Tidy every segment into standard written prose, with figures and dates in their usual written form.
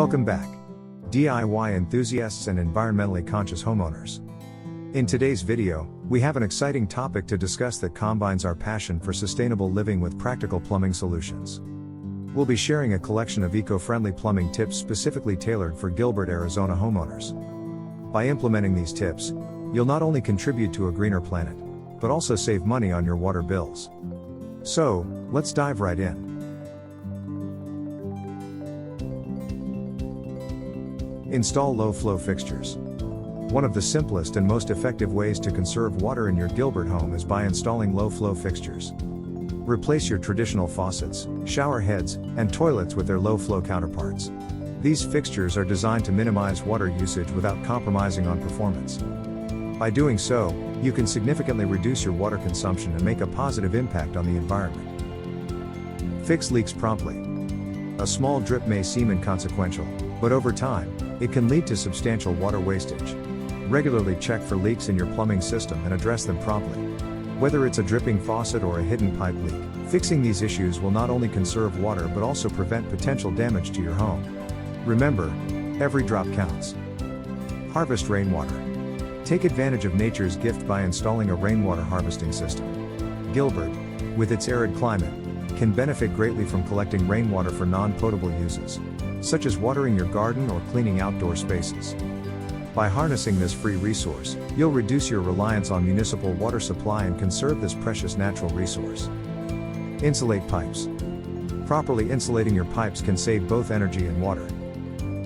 Welcome back, DIY enthusiasts and environmentally conscious homeowners. In today's video, we have an exciting topic to discuss that combines our passion for sustainable living with practical plumbing solutions. We'll be sharing a collection of eco-friendly plumbing tips specifically tailored for Gilbert, Arizona homeowners. By implementing these tips, you'll not only contribute to a greener planet, but also save money on your water bills. So, let's dive right in. Install low-flow fixtures. One of the simplest and most effective ways to conserve water in your Gilbert home is by installing low-flow fixtures. Replace your traditional faucets, shower heads, and toilets with their low-flow counterparts. These fixtures are designed to minimize water usage without compromising on performance. By doing so, you can significantly reduce your water consumption and make a positive impact on the environment. Fix leaks promptly. A small drip may seem inconsequential, but over time, it can lead to substantial water wastage. Regularly check for leaks in your plumbing system and address them promptly. Whether it's a dripping faucet or a hidden pipe leak, fixing these issues will not only conserve water but also prevent potential damage to your home. Remember, every drop counts. Harvest rainwater. Take advantage of nature's gift by installing a rainwater harvesting system. Gilbert, with its arid climate, can benefit greatly from collecting rainwater for non-potable uses, such as watering your garden or cleaning outdoor spaces. By harnessing this free resource, you'll reduce your reliance on municipal water supply and conserve this precious natural resource. Insulate pipes. Properly insulating your pipes can save both energy and water.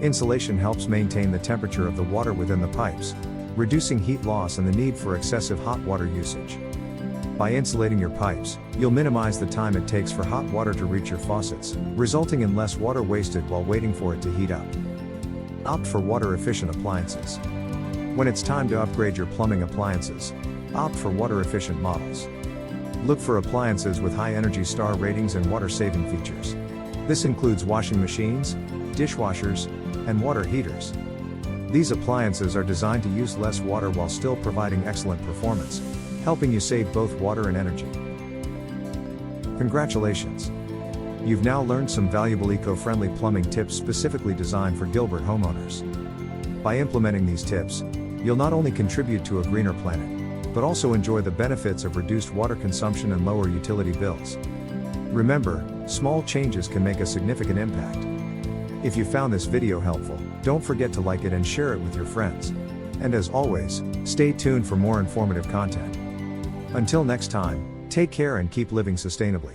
Insulation helps maintain the temperature of the water within the pipes, reducing heat loss and the need for excessive hot water usage. By insulating your pipes, you'll minimize the time it takes for hot water to reach your faucets, resulting in less water wasted while waiting for it to heat up. Opt for water-efficient appliances. When it's time to upgrade your plumbing appliances, opt for water-efficient models. Look for appliances with high Energy Star ratings and water-saving features. This includes washing machines, dishwashers, and water heaters. These appliances are designed to use less water while still providing excellent performance, helping you save both water and energy. Congratulations! You've now learned some valuable eco-friendly plumbing tips specifically designed for Gilbert homeowners. By implementing these tips, you'll not only contribute to a greener planet, but also enjoy the benefits of reduced water consumption and lower utility bills. Remember, small changes can make a significant impact. If you found this video helpful, don't forget to like it and share it with your friends. And as always, stay tuned for more informative content. Until next time, take care and keep living sustainably.